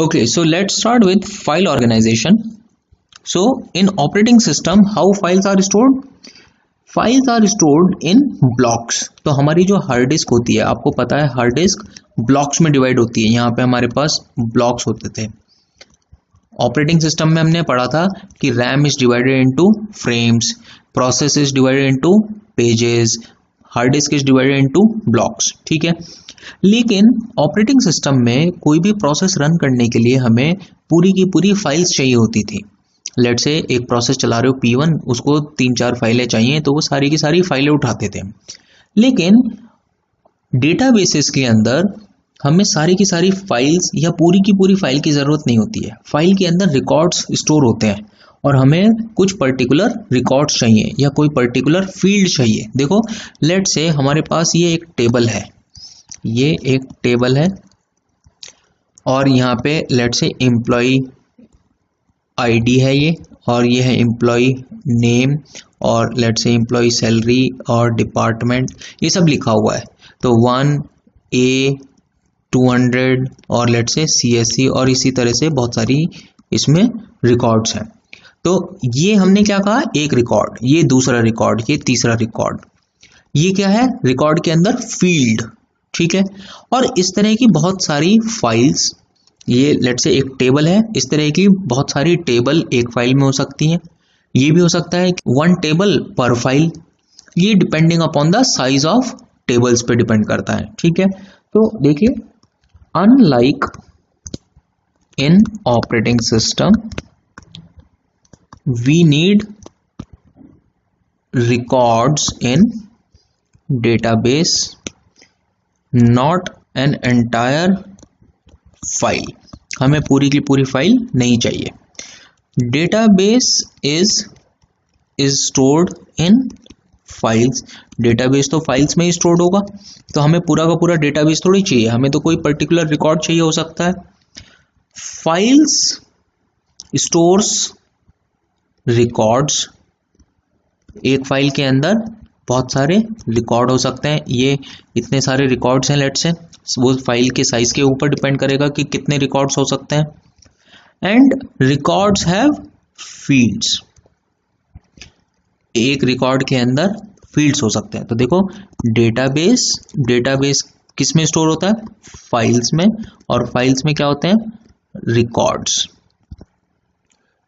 Okay, so let's start with file organization. So in operating system, how files are stored? Files are stored in blocks. तो हमारी जो hard disk होती है, आपको पता है हार्ड डिस्क ब्लॉक्स में डिवाइड होती है. यहाँ पे हमारे पास ब्लॉक्स होते थे. ऑपरेटिंग सिस्टम में हमने पढ़ा था कि RAM is divided into frames, process is divided into pages, hard disk is divided into blocks. ठीक है, लेकिन ऑपरेटिंग सिस्टम में कोई भी प्रोसेस रन करने के लिए हमें पूरी की पूरी फाइल्स चाहिए होती थी. लेट से एक प्रोसेस चला रहे हो P1, उसको 3-4 फाइलें चाहिए, तो वो सारी की सारी फाइलें उठाते थे. लेकिन डेटाबेसेस के अंदर हमें सारी की सारी फाइल्स या पूरी की पूरी फाइल की ज़रूरत नहीं होती है. फाइल के अंदर रिकॉर्ड्स स्टोर होते हैं और हमें कुछ पर्टिकुलर रिकॉर्ड्स चाहिए या कोई पर्टिकुलर फील्ड चाहिए. देखो, लेट से हमारे पास ये एक टेबल है, ये एक टेबल है और यहाँ पे लेट से एम्प्लॉय आईडी है ये, और ये है एम्प्लॉय नेम, और लेट से एम्प्लॉय सैलरी और डिपार्टमेंट, ये सब लिखा हुआ है. तो 1A 200 और लेट से CSC और इसी तरह से बहुत सारी इसमें रिकॉर्ड्स हैं. तो ये हमने क्या कहा, एक रिकॉर्ड, ये दूसरा रिकॉर्ड, ये तीसरा रिकॉर्ड. ये क्या है, रिकॉर्ड के अंदर फील्ड. ठीक है, और इस तरह की बहुत सारी फाइल्स, ये लेट से एक टेबल है, इस तरह की बहुत सारी टेबल एक फाइल में हो सकती हैं. ये भी हो सकता है 1 टेबल पर फाइल, ये depending upon the size of tables पे डिपेंड करता है. ठीक है, तो देखिए, unlike in operating system we need records in database, not an entire file. हमें पूरी की पूरी फाइल नहीं चाहिए. Database is stored in files. Database तो फाइल्स में ही स्टोर्ड होगा, तो हमें पूरा का पूरा डेटाबेस थोड़ी चाहिए, हमें तो कोई पर्टिकुलर रिकॉर्ड चाहिए हो सकता है. Files stores records. एक फाइल के अंदर बहुत सारे रिकॉर्ड हो सकते हैं. ये इतने सारे रिकॉर्ड्स हैं लेट से, वो फाइल के साइज के ऊपर डिपेंड करेगा कि कितने रिकॉर्ड्स हो सकते हैं. And records have fields. एक रिकॉर्ड के अंदर फील्ड्स हो सकते हैं. तो देखो, डेटाबेस किस में स्टोर होता है, फाइल्स में, और फाइल्स में क्या होते हैं, रिकॉर्ड्स.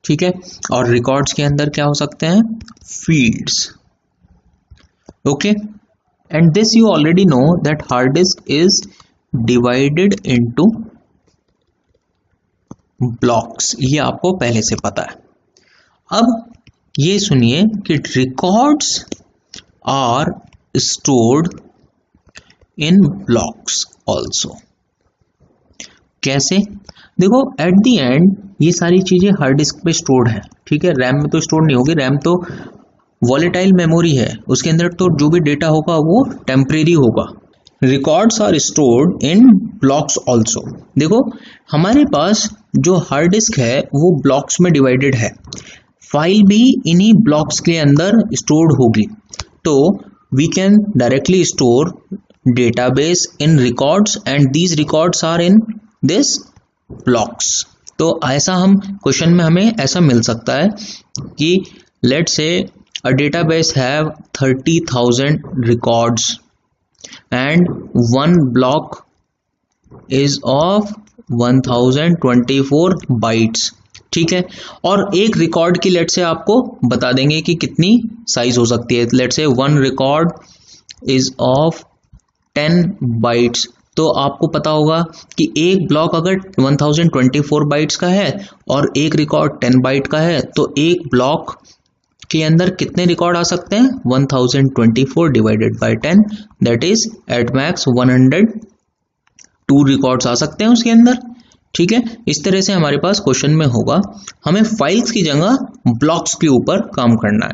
ठीक है, और रिकॉर्ड्स के अंदर क्या हो सकते हैं, fields. Okay, and this you already know that hard disk is divided into blocks. ये आपको पहले से पता है. अब ये सुनिए कि records are stored in blocks also. कैसे, देखो, एट द एंड ये सारी चीजें हार्ड डिस्क पे स्टोर्ड है. ठीक है, रैम में तो स्टोर नहीं होगी, रैम तो वॉलेटाइल मेमोरी है, उसके अंदर तो जो भी डेटा होगा वो टेम्परेरी होगा. Records are stored in blocks also. देखो, हमारे पास जो हार्ड डिस्क है वो ब्लॉक्स में डिवाइडेड है, फाइल भी इन्हीं ब्लॉक्स के अंदर स्टोर्ड होगी. तो we can directly store database in records and these records are in this blocks. तो ऐसा हम क्वेश्चन में हमें ऐसा मिल सकता है कि लेट से a database have 30,000 records and one block is of 1024 bytes. ठीक है, और एक रिकॉर्ड की लेट से आपको बता देंगे कि कितनी साइज हो सकती है. लेट से 1 रिकॉर्ड इज ऑफ 10 बाइट्स. तो आपको पता होगा कि एक ब्लॉक अगर 1024 बाइट्स का है और एक रिकॉर्ड 10 बाइट का है, तो एक ब्लॉक के अंदर कितने रिकॉर्ड आ सकते हैं, 1024 divided by 10, that is at max 102 records आ सकते हैं उसके अंदर. ठीक है, इस तरह से हमारे पास क्वेश्चन में होगा, हमें फाइल्स की जगह ब्लॉक्स के ऊपर काम करना है.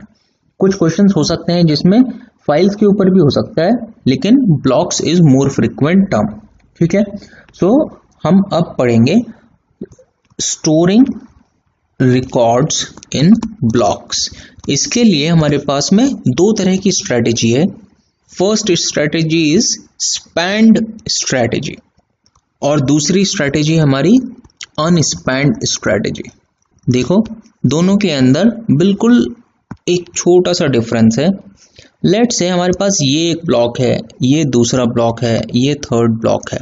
कुछ क्वेश्चंस हो सकते हैं जिसमें फाइल्स के ऊपर भी हो सकता है, लेकिन blocks is more frequent term. ठीक है, सो हम अब पढ़ेंगे स्टोरिंग रिकॉर्ड्स इन ब्लॉक्स. इसके लिए हमारे पास में 2 तरह की स्ट्रेटेजी है. First strategy is spend strategy और दूसरी स्ट्रेटेजी हमारी अनस्पैन्ड स्ट्रेटेजी। देखो दोनों के अंदर बिल्कुल एक छोटा सा डिफरेंस है। लेट्स से हमारे पास ये एक ब्लॉक है, ये दूसरा ब्लॉक है, ये थर्ड ब्लॉक है,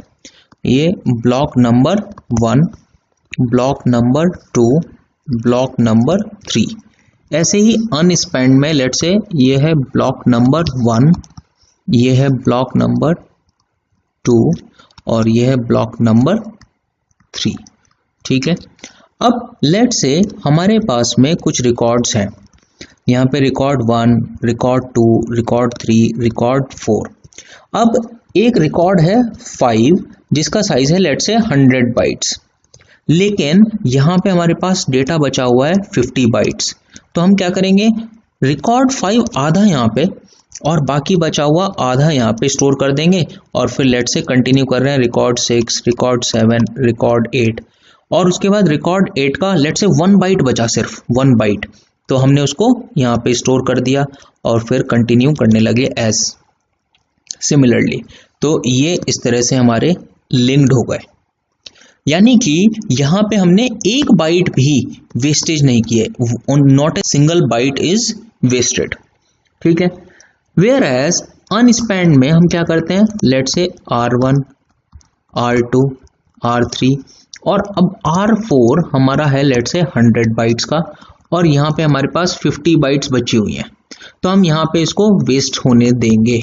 ये block number 1, block number 2, block number 3। ऐसे ही अनस्पैन्ड में लेट्स से ये है ब्लॉक नंबर 1, ये है ब्लॉक नंबर 2 और ये है ब्लॉक नंबर 3। ठीक है। अब लेट्स से हमारे पास में कुछ रिकॉर्ड्स हैं, यहाँ पे रिकॉर्ड 1, रिकॉर्ड 2, रिकॉर्ड 3, रिकॉर्ड 4। अब एक रिकॉर्ड है 5 जिसका साइज है लेट्स से 100 बाइट्स, लेकिन यहाँ पे हमारे पास डेटा बचा हुआ है 50 बाइट्स। तो हम क्या करेंगे, रिकॉर्ड 5 आधा यहाँ पे और बाकी बचा हुआ आधा यहाँ पे स्टोर कर देंगे और फिर लेट्स से कंटिन्यू कर रहे हैं रिकॉर्ड 6, रिकॉर्ड 7, रिकॉर्ड 8 और उसके बाद रिकॉर्ड 8 का लेट्स से 1 बाइट बचा, सिर्फ 1 बाइट, तो हमने उसको यहाँ पे स्टोर कर दिया और फिर कंटिन्यू करने लगे एज सिमिलरली। तो ये इस तरह से हमारे लिंक्ड हो गए, यानी कि यहाँ पे हमने एक बाइट भी वेस्टेज नहीं किए, not a single byte is wasted. ठीक है। वेयर एज अनस्पैन्ड में हम क्या करते हैं, let's say R1, R2, R3 और अब R4 हमारा है लेट्स से 100 बाइट्स का और यहाँ पे हमारे पास 50 बाइट्स बची हुई हैं, तो हम यहाँ पे इसको वेस्ट होने देंगे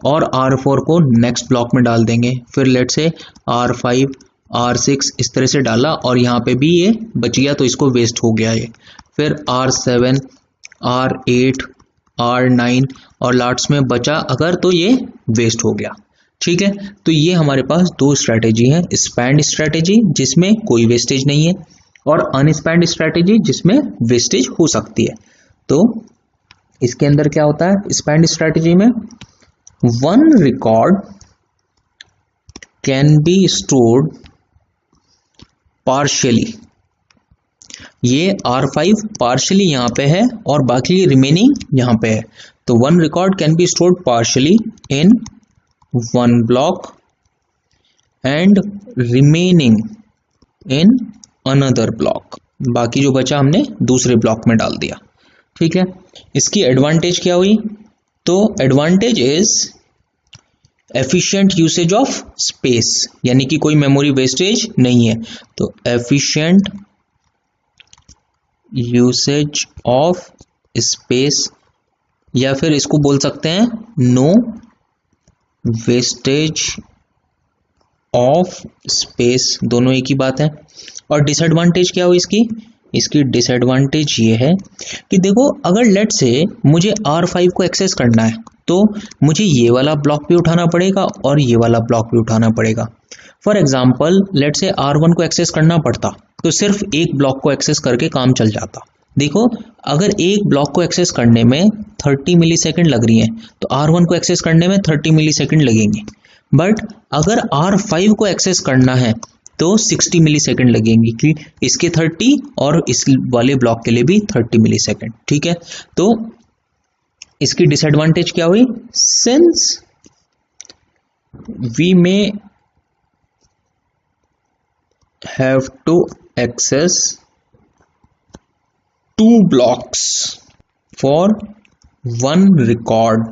और R4 को नेक्स्ट ब्लॉक में डाल देंगे। फिर लेट्स से R5, R6 इस तरह से डाला और यहाँ पे भी ये बच गया तो इसको वेस्ट हो गया ये। फिर R7, R8, R9 और लास्ट में बचा अगर तो ये वेस्ट हो गया। ठीक है। तो ये हमारे पास दो स्ट्रैटेजी है, स्पैन्ड स्ट्रैटेजी जिसमें कोई वेस्टेज नहीं है और अनस्पैन्ड स्ट्रैटेजी जिसमें वेस्टेज हो सकती है। तो इसके अंदर क्या होता है, स्पैन्ड स्ट्रैटेजी में one record can be stored partially, ये R5 पार्शियली यहाँ पे है और बाकी रिमेनिंग यहाँ पे है, तो one record can be stored partially in one block and remaining in another block, बाकी जो बचा हमने दूसरे ब्लॉक में डाल दिया। ठीक है। इसकी एडवांटेज क्या हुई, तो advantage is efficient usage of space, यानी कि कोई मेमोरी वेस्टेज नहीं है, तो एफिशिएंट यूसेज ऑफ स्पेस या फिर इसको बोल सकते हैं नो वेस्टेज ऑफ स्पेस, दोनों एक ही बात है। और डिसएडवांटेज क्या हुई इसकी, इसकी डिसएडवांटेज ये है कि देखो अगर लेट से मुझे R5 को एक्सेस करना है तो मुझे ये वाला ब्लॉक भी उठाना पड़ेगा और ये वाला ब्लॉक भी उठाना पड़ेगा। फॉर एग्जांपल लेट से R1 को एक्सेस करना पड़ता तो सिर्फ एक ब्लॉक को एक्सेस करके काम चल जाता। देखो अगर एक ब्लॉक को एक्सेस करने में 30 मिली सेकेंड लग रही है तो R1 को एक्सेस करने में 30 मिली सेकेंड लगेंगे, बट अगर R5 को एक्सेस करना है तो 60 मिली सेकेंड लगेंगी कि इसके 30 और इस वाले ब्लॉक के लिए भी 30 मिली सेकेंड। ठीक है। तो इसकी डिसएडवांटेज क्या हुई, since we may have to access 2 blocks for 1 record,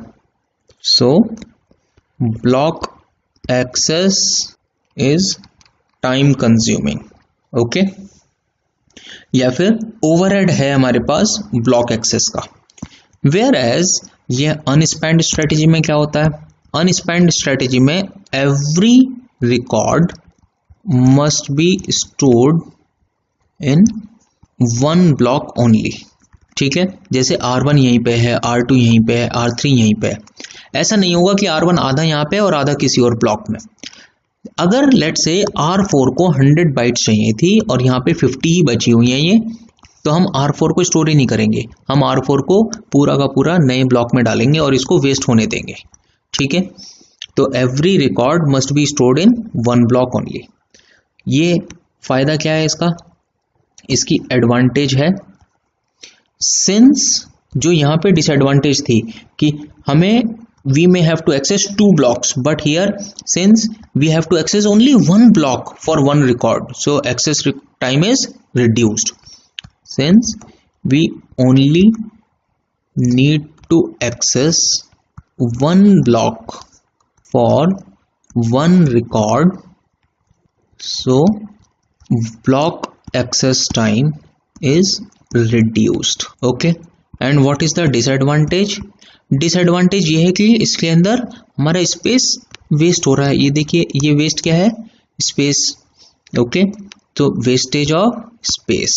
so block access is time consuming। Okay. या फिर ओवरहेड है हमारे पास ब्लॉक एक्सेस का। वेयर एज ये अनस्पैन्ड स्ट्रेटेजी में क्या होता है, अनस्पैन्ड स्ट्रेटेजी में every record must be stored in one block only. ठीक है। जैसे R1 यहीं पे है, R2 यहीं पे है, R3 यहीं पे है, ऐसा नहीं होगा कि R1 आधा यहाँ पे और आधा किसी और ब्लॉक में। अगर लेट से R4 को 100 बाइट्स चाहिए थी और यहाँ पे 50 ही बची हुई हैं ये, तो हम R4 को स्टोर ही नहीं करेंगे, हम R4 को पूरा का पूरा नए ब्लॉक में डालेंगे और इसको वेस्ट होने देंगे। ठीक है। तो every record must be stored in one block only. ये फायदा क्या है इसका, इसकी एडवांटेज है, सिंस जो यहाँ पे डिसएडवांटेज थी कि हमें we may have to access 2 blocks, but here since we have to access only 1 block for 1 record, so access time is reduced. Since we only need to access 1 block for 1 record, so block access time is reduced. Okay, and what is the disadvantage? Disadvantage ये है कि इसके अंदर हमारा space waste हो रहा है। ये देखिए, ये वेस्ट क्या है? स्पेस। ओके, तो वेस्टेज ऑफ स्पेस,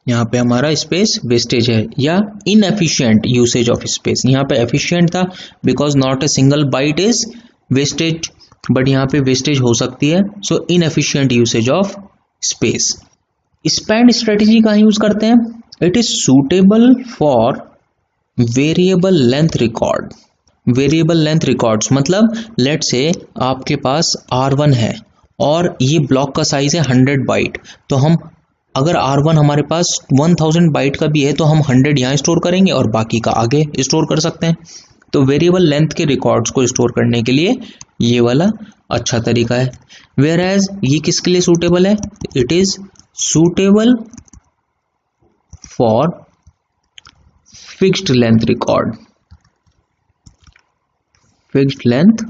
यहाँ पे हमारा स्पेस वेस्टेज है, या इनएफिशिएंट यूसेज ऑफ स्पेस। यहाँ पे एफिशिएंट था because not a single byte is wastage, but यहाँ पे वेस्टेज हो सकती है, so inefficient usage of space. Span strategy कहाँ यूज करते हैं? It is suitable for variable length record. Variable length records मतलब लेट से आपके पास R1 है और ये ब्लॉक का साइज है 100 बाइट, तो हम अगर R1 हमारे पास 1000 बाइट का भी है तो हम 100 यहाँ स्टोर करेंगे और बाकी का आगे स्टोर कर सकते हैं। तो वेरिएबल लेंथ के रिकॉर्ड्स को स्टोर करने के लिए ये वाला अच्छा तरीका है। वेयर एज ये किसके लिए सूटेबल है? It is suitable for fixed length record, fixed length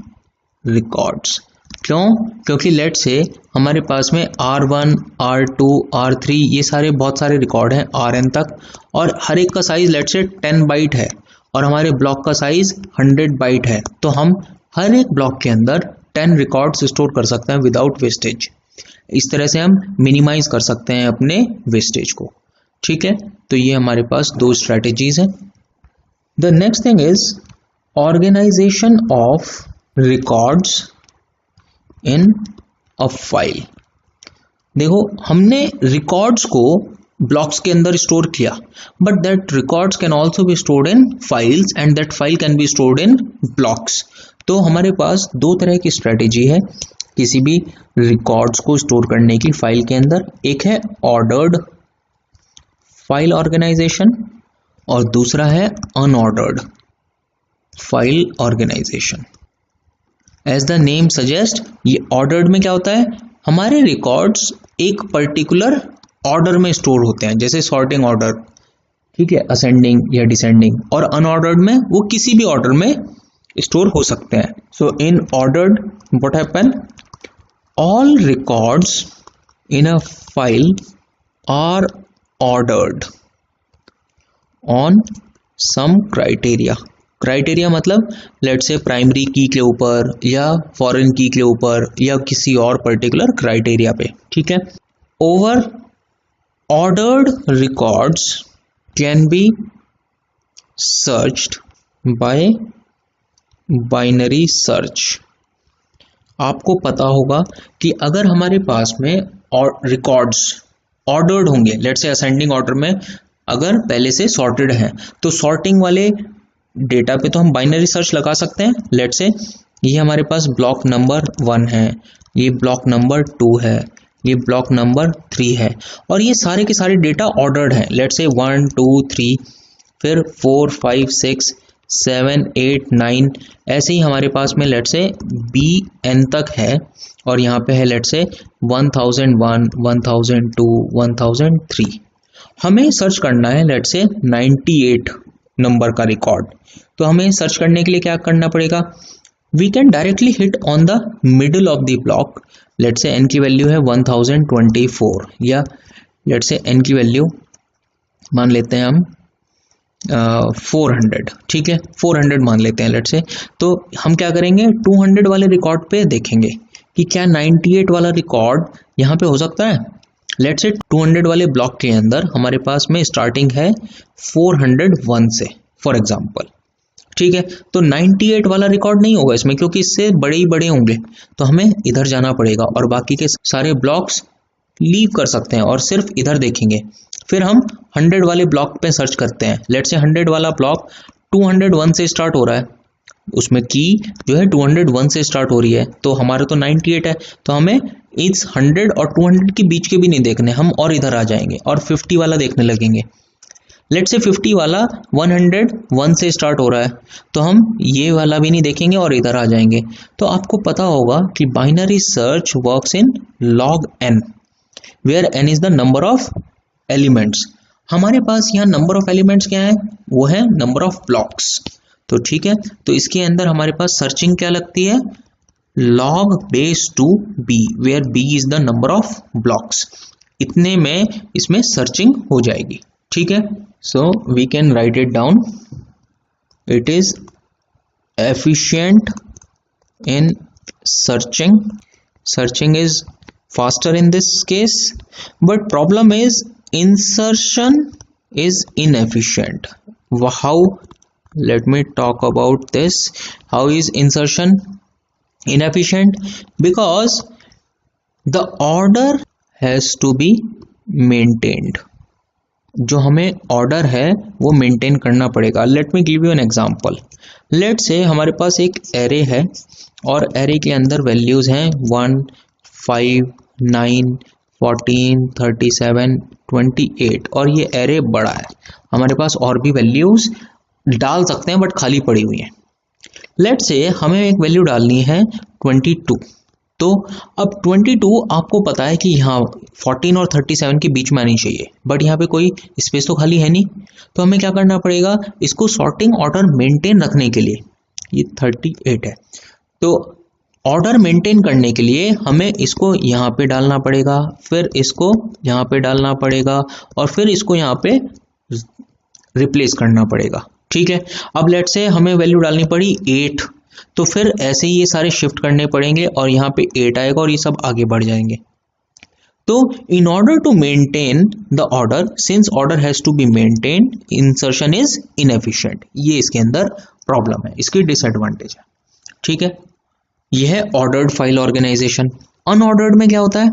records. क्यों? क्योंकि लेट से हमारे पास में R1, R2, R3 ये सारे बहुत सारे रिकॉर्ड हैं Rn तक, और हर एक का साइज लेट से 10 बाइट है और हमारे ब्लॉक का साइज 100 बाइट है, तो हम हर एक ब्लॉक के अंदर 10 रिकॉर्ड्स स्टोर कर सकते हैं विदाउट वेस्टेज। इस तरह से हम मिनिमाइज कर सकते हैं अपने वेस्टेज को। ठीक है, तो ये हमारे पास 2 स्ट्रैटेजीज हैं। The next thing is organisation of records in a file. देखो, हमने रिकॉर्ड्स को ब्लॉक्स के अंदर स्टोर किया, but that records can also be stored in files and that file can be stored in blocks. तो हमारे पास 2 तरह की स्ट्रैटेजी है किसी भी रिकॉर्ड्स को स्टोर करने की फाइल के अंदर। एक है ऑर्डर्ड फाइल ऑर्गेनाइजेशन और दूसरा है unordered file organization. As the name suggest, ये ऑर्डर्ड में क्या होता है? हमारे रिकॉर्ड्स एक पर्टिकुलर ऑर्डर में स्टोर होते हैं, जैसे सॉर्टिंग ऑर्डर, ठीक है, असेंडिंग या डिसेंडिंग। और अनऑर्डर्ड में वो किसी भी ऑर्डर में स्टोर हो सकते हैं। So in ordered what happen, all records in a file are ordered on some criteria। Criteria मतलब लेट से प्राइमरी की के ऊपर या फॉरेन की के ऊपर या किसी और पर्टिकुलर क्राइटेरिया पे। ठीक है, over ordered records can be searched bye binary search. आपको पता होगा कि अगर हमारे पास में रिकॉर्ड्स ऑर्डर्ड होंगे, लेट से असेंडिंग ऑर्डर में अगर पहले से सॉर्टेड हैं, तो सॉर्टिंग वाले डेटा पे तो हम बाइनरी सर्च लगा सकते हैं। लेट से ये हमारे पास ब्लॉक नंबर 1 है, ये ब्लॉक नंबर 2 है, ये ब्लॉक नंबर 3 है, और ये सारे के सारे डेटा ऑर्डर्ड हैं। लेट से 1 2 3 फिर 4 5 6 7 8 9 ऐसे ही हमारे पास में लेट से BN तक है, और यहाँ पे है लेट से 1001 1002 1003। हमें सर्च करना है लेट से 98 नंबर का रिकॉर्ड। तो हमें सर्च करने के लिए क्या करना पड़ेगा? We can directly hit on the middle of the block. Let say n की वैल्यू है 1024, या लेट से n की वैल्यू मान लेते हैं हम 400। ठीक है, 400 मान लेते हैं लेट से। तो हम क्या करेंगे, 200 वाले रिकॉर्ड पे देखेंगे कि क्या 98 वाला रिकॉर्ड यहाँ पे हो सकता है। लेट से 200 वाले ब्लॉक के अंदर हमारे पास में स्टार्टिंग है 401 से फॉर एग्जांपल। ठीक है, तो 98 वाला रिकॉर्ड नहीं होगा इसमें, क्योंकि इससे बड़े ही बड़े होंगे, तो हमें इधर जाना पड़ेगा और बाकी के सारे ब्लॉक्स लीव कर सकते हैं और सिर्फ इधर देखेंगे। फिर हम 100 वाले ब्लॉक पे सर्च करते हैं। लेट से 100 वाला ब्लॉक 201 से स्टार्ट हो रहा है, उसमें की जो है 201 से स्टार्ट हो रही है, तो हमारा तो 98 है, तो हमें इस 100 और 200 के बीच के भी नहीं देखने, हम और इधर आ जाएंगे और 50 वाला देखने लगेंगे। लेट्स से 50 वाला 101 से स्टार्ट हो रहा है, तो हम ये वाला भी नहीं देखेंगे और इधर आ जाएंगे। तो आपको पता होगा कि binary search works in log n, where n is the number of elements. हमारे पास यहाँ नंबर ऑफ एलिमेंट्स क्या है, वो है नंबर ऑफ ब्लॉक्स। तो ठीक है, तो इसके अंदर हमारे पास सर्चिंग क्या लगती है, log base 2 b, where b is the number of blocks. इतने में इसमें सर्चिंग हो जाएगी। ठीक है, so we can write it down, it is efficient in searching, searching is faster in this case, but problem is insertion is inefficient. How? Let me talk about this. How is insertion inefficient? Because the order has to be maintained. जो हमें order है वो maintain करना पड़ेगा। Let me give you an example. Let say हमारे पास एक array है और एरे के अंदर वैल्यूज हैं 1, 5, 9, 14, 37, 28 और ये एरे बड़ा है, हमारे पास और भी वैल्यूज डाल सकते हैं बट खाली पड़ी हुई हैं। लेट से हमें एक वैल्यू डालनी है 22। तो अब 22 आपको पता है कि यहाँ 14 और 37 के बीच में आनी चाहिए, बट यहाँ पे कोई स्पेस तो खाली है नहीं। तो हमें क्या करना पड़ेगा, इसको सॉर्टिंग ऑर्डर मेंटेन रखने के लिए, ये 38 है, तो ऑर्डर मेंटेन करने के लिए हमें इसको यहाँ पे डालना पड़ेगा, फिर इसको यहाँ पे डालना पड़ेगा और फिर इसको यहाँ पे रिप्लेस करना पड़ेगा। ठीक है, अब लेट से हमें वैल्यू डालनी पड़ी 8, तो फिर ऐसे ही ये सारे शिफ्ट करने पड़ेंगे और यहाँ पे 8 आएगा और ये सब आगे बढ़ जाएंगे। तो in order to maintain the order, since order has to be maintain, insertion is inefficient. ये इसके अंदर प्रॉब्लम है, इसकी डिसएडवांटेज है। ठीक है, यह है ऑर्डर्ड फाइल ऑर्गेनाइजेशन। अनऑर्डर्ड में क्या होता है,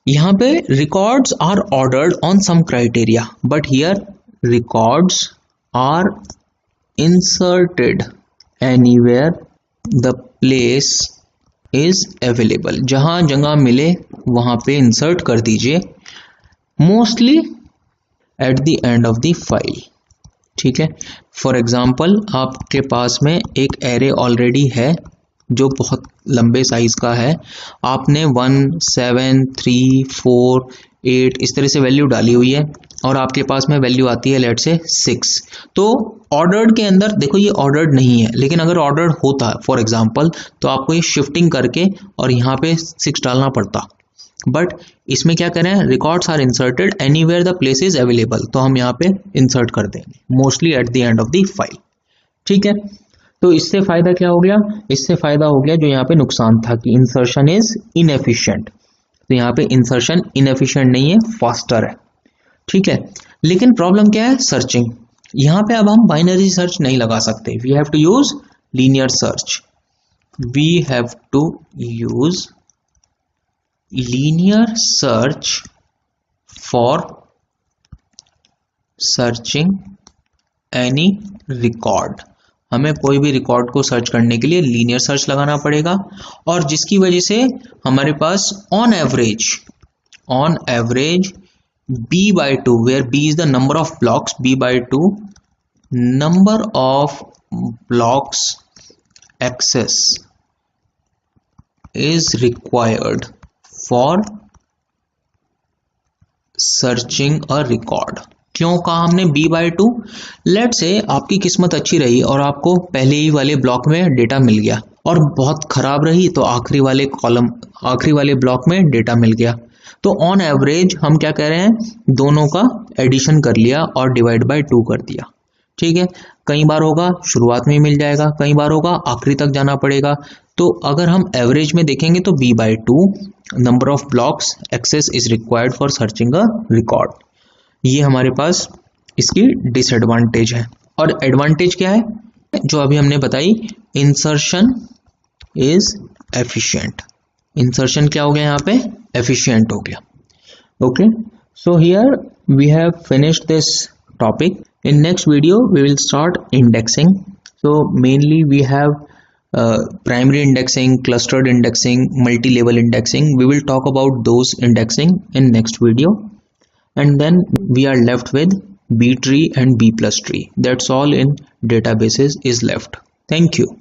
यहाँ पे records are ordered on some criteria, but here records are inserted anywhere the place is available. जहां जगह मिले वहां पे इंसर्ट कर दीजिए, mostly at the end of the file. ठीक है, फॉर एग्जाम्पल आपके पास में एक एरे ऑलरेडी है जो बहुत लंबे साइज का है, आपने 1, 7, 3, 4, 8 इस तरह से वैल्यू डाली हुई है और आपके पास में वैल्यू आती है लेट से 6। तो ऑर्डर्ड के अंदर देखो ये ऑर्डर्ड नहीं है, लेकिन अगर ऑर्डर्ड होता फॉर एग्जांपल तो आपको ये शिफ्टिंग करके और यहाँ पे 6 डालना पड़ता, बट इसमें क्या करें, records are inserted anywhere the place is available, तो हम यहाँ पे इंसर्ट कर देंगे mostly at the end of the file. ठीक है, तो इससे फायदा क्या हो गया, इससे फायदा हो गया जो यहाँ पे नुकसान था कि इंसर्शन इज इनएफिशिएंट। तो यहाँ पे इंसर्शन इनएफिशिएंट नहीं है, फास्टर है। ठीक है, लेकिन प्रॉब्लम क्या है, सर्चिंग। यहाँ पे अब हम बाइनरी सर्च नहीं लगा सकते, we have to use linear search, we have to use linear search for searching any record. हमें कोई भी रिकॉर्ड को सर्च करने के लिए लीनियर सर्च लगाना पड़ेगा, और जिसकी वजह से हमारे pass on average b/2, where b is the number of blocks, b/2 number of blocks access is required for searching a record। क्यों कहा हमने b/2? लेट से आपकी किस्मत अच्छी रही और आपको पहले ही वाले ब्लॉक में डेटा मिल गया, और बहुत खराब रही तो आखिरी वाले ब्लॉक में डेटा मिल गया। तो ऑन एवरेज हम क्या कह रहे हैं, दोनों का एडिशन कर लिया और डिवाइड बाय 2 कर दिया। ठीक है, कई बार होगा शुरुआत में ही मिल जाएगा, कई बार होगा आखिरी तक जाना पड़ेगा। तो अगर हम एवरेज में देखेंगे तो b/2 number of blocks access is required for searching a record. ये हमारे पास इसकी डिसएडवांटेज है। और एडवांटेज क्या है जो अभी हमने बताई, इंसर्शन इज एफिशिएंट। इंसर्शन क्या हो गया यहाँ पे, एफिशिएंट हो गया। Okay, so here we have finished this topic. In next video we will start indexing. So mainly we have primary indexing, clustered indexing, multi-level indexing. We will talk about those indexing in next video, and then we are left with B tree and B plus tree. That's all in databases is left. Thank you.